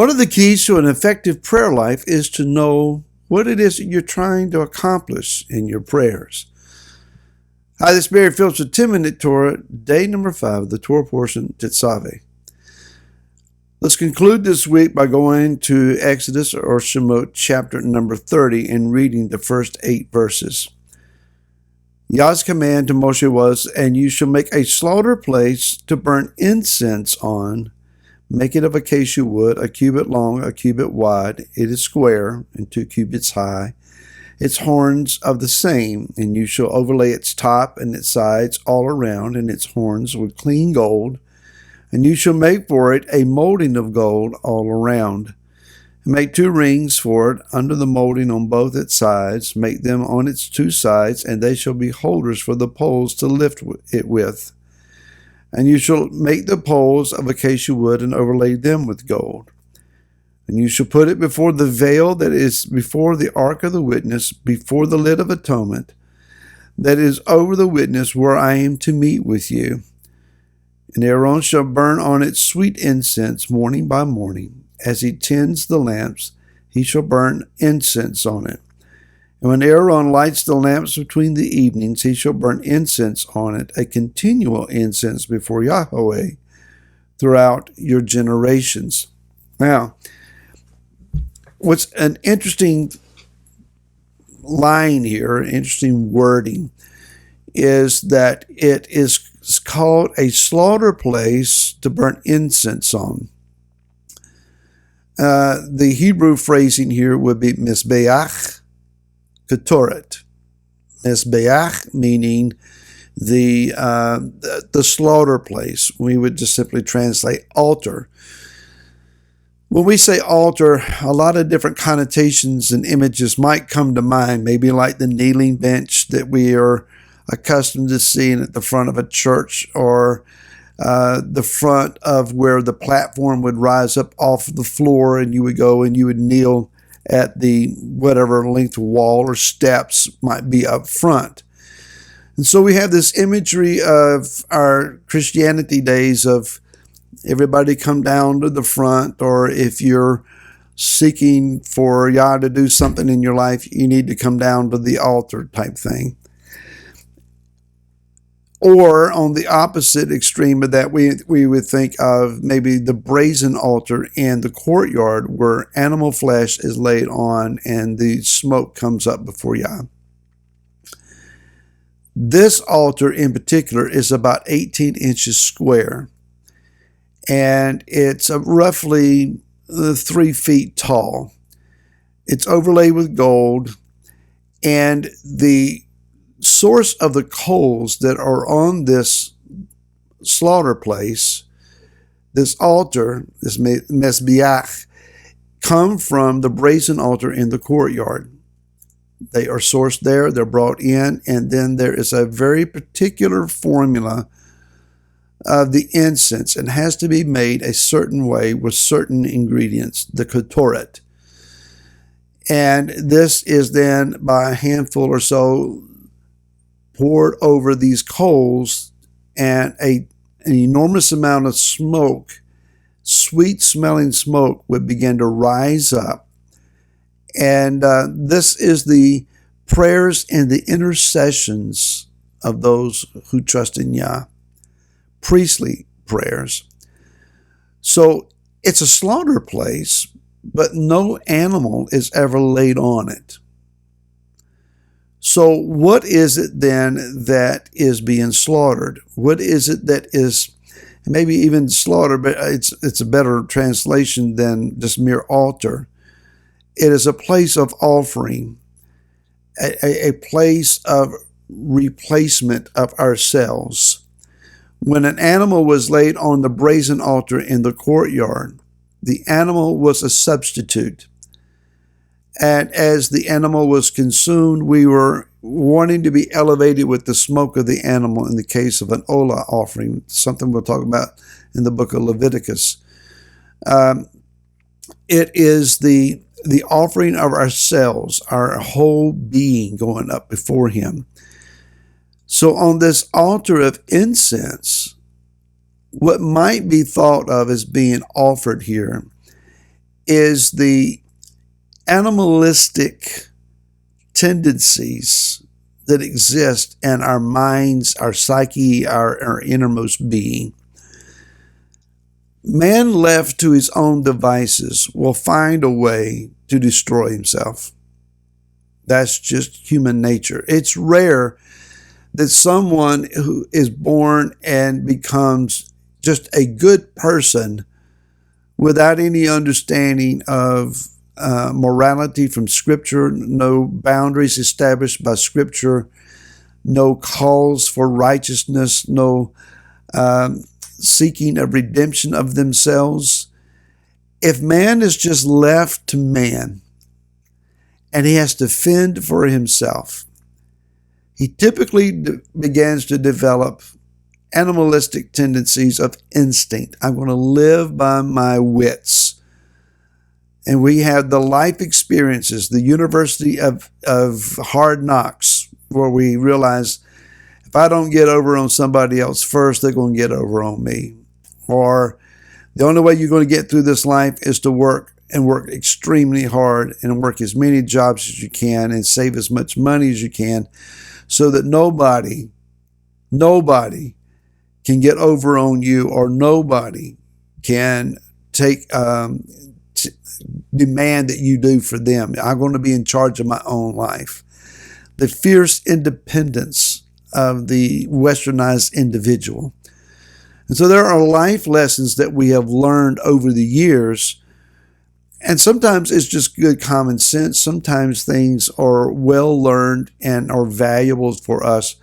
One of the keys to an effective prayer life is to know what it is that you're trying to accomplish in your prayers. Hi, this is Barry Phillips with 10-Minute Torah, day number 5 of the Torah portion, Tetzaveh. Let's conclude this week by going to Exodus or Shemot chapter number 30 and reading the first 8 verses. Yah's command to Moshe was, "And you shall make a slaughter place to burn incense on. Make it of acacia wood, a cubit long, a cubit wide. It is square, and 2 cubits high. Its horns of the same, and you shall overlay its top and its sides all around, and its horns with clean gold. And you shall make for it a molding of gold all around. And make 2 rings for it under the molding on both its sides. Make them on its 2 sides, and they shall be holders for the poles to lift it with. And you shall make the poles of acacia wood and overlay them with gold. And you shall put it before the veil that is before the ark of the witness, before the lid of atonement, that is over the witness where I am to meet with you. And Aaron shall burn on it sweet incense morning by morning. As he tends the lamps, he shall burn incense on it. And when Aaron lights the lamps between the evenings, he shall burn incense on it, a continual incense before Yahweh throughout your generations." Now, what's an interesting line here, interesting wording, is that it is called a slaughter place to burn incense on. The Hebrew phrasing here would be Mizbeach Ketoret. Mizbeach meaning the slaughter place. We would just simply translate altar. When we say altar, a lot of different connotations and images might come to mind, maybe like the kneeling bench that we are accustomed to seeing at the front of a church, or the front of where the platform would rise up off the floor and you would go and you would kneel at the whatever length of wall or steps might be up front. And so we have this imagery of our Christianity days of everybody come down to the front, or if you're seeking for Yah to do something in your life, you need to come down to the altar type thing. Or on the opposite extreme of that, we would think of maybe the brazen altar in the courtyard where animal flesh is laid on and the smoke comes up before Yah. This altar in particular is about 18 inches square, and it's roughly 3 feet tall. It's overlaid with gold, and the source of the coals that are on this slaughter place, this altar, this Mezbeach, come from the brazen altar in the courtyard. They are sourced there, they're brought in, and then there is a very particular formula of the incense, and has to be made a certain way with certain ingredients, the ketoret. And this is then by a handful or so poured over these coals, and an enormous amount of smoke, sweet-smelling smoke, would begin to rise up. And this is the prayers and the intercessions of those who trust in Yah, priestly prayers. So it's a slaughter place, but no animal is ever laid on it. So what is it then that is being slaughtered? What is it that is maybe even slaughtered, but it's a better translation than just mere altar. It is a place of offering, a place of replacement of ourselves. When an animal was laid on the brazen altar in the courtyard, the animal was a substitute. And as the animal was consumed, we were wanting to be elevated with the smoke of the animal in the case of an olah offering, something we'll talk about in the book of Leviticus. It is the offering of ourselves, our whole being going up before Him. So on this altar of incense, what might be thought of as being offered here is the animalistic tendencies that exist in our minds, our psyche, our innermost being. Man left to his own devices will find a way to destroy himself. That's just human nature. It's rare that someone who is born and becomes just a good person without any understanding of morality from Scripture, no boundaries established by Scripture, no calls for righteousness, no seeking of redemption of themselves. If man is just left to man and he has to fend for himself, he typically begins to develop animalistic tendencies of instinct. I'm going to live by my wits. And we have the life experiences, the University of Hard Knocks, where we realize if I don't get over on somebody else first, they're going to get over on me. Or the only way you're going to get through this life is to work and work extremely hard and work as many jobs as you can and save as much money as you can so that nobody can get over on you, or nobody can take demand that you do for them. I'm going to be in charge of my own life. The fierce independence of the westernized individual. And so there are life lessons that we have learned over the years, and sometimes it's just good common sense. Sometimes things are well learned and are valuable for us.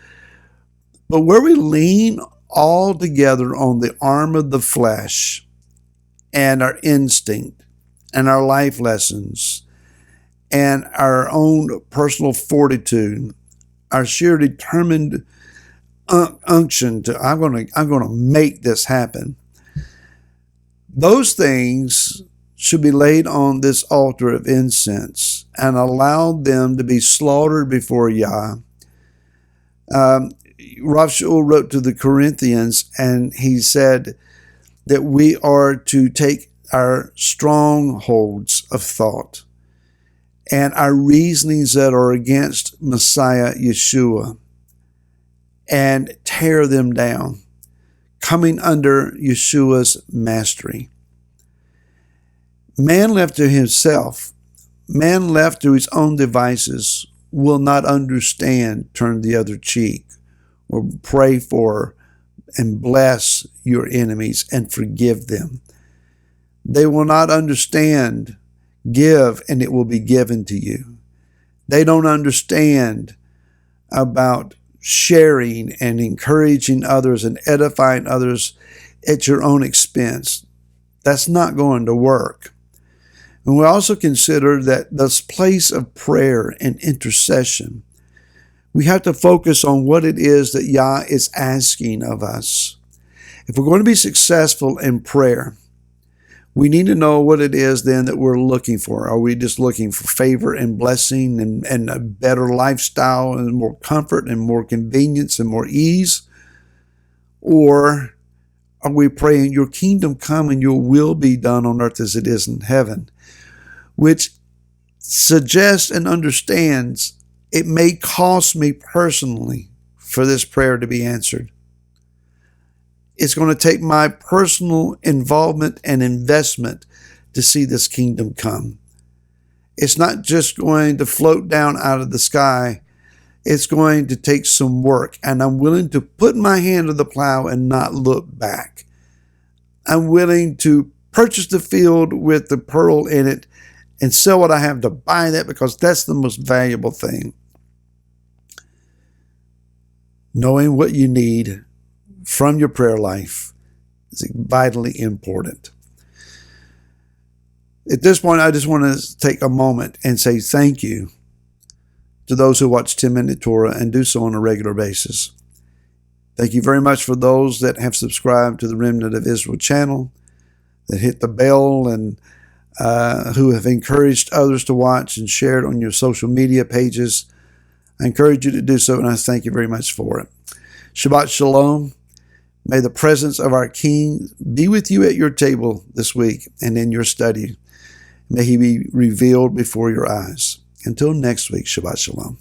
But where we lean all together on the arm of the flesh and our instinct and our life lessons and our own personal fortitude, our sheer determined unction to I'm going to make this happen. Those things should be laid on this altar of incense and allowed them to be slaughtered before Yah. Rav Shaul wrote to the Corinthians, and he said that we are to take our strongholds of thought and our reasonings that are against Messiah Yeshua and tear them down, coming under Yeshua's mastery. Man left to himself, man left to his own devices, will not understand, turn the other cheek, or pray for and bless your enemies and forgive them. They will not understand, give and it will be given to you. They don't understand about sharing and encouraging others and edifying others at your own expense. That's not going to work. And we also consider that this place of prayer and intercession, we have to focus on what it is that Yah is asking of us. If we're going to be successful in prayer, we need to know what it is then that we're looking for. Are we just looking for favor and blessing and a better lifestyle and more comfort and more convenience and more ease? Or are we praying, your kingdom come and your will be done on earth as it is in heaven? Which suggests and understands it may cost me personally for this prayer to be answered. It's going to take my personal involvement and investment to see this kingdom come. It's not just going to float down out of the sky. It's going to take some work, and I'm willing to put my hand to the plow and not look back. I'm willing to purchase the field with the pearl in it and sell what I have to buy that, because that's the most valuable thing. Knowing what you need from your prayer life is vitally important. At this point, I just want to take a moment and say thank you to those who watch 10-Minute Torah and do so on a regular basis. Thank you very much for those that have subscribed to the Remnant of Israel channel, that hit the bell, and who have encouraged others to watch and share it on your social media pages. I encourage you to do so, and I thank you very much for it. Shabbat Shalom. May the presence of our King be with you at your table this week and in your study. May he be revealed before your eyes. Until next week, Shabbat Shalom.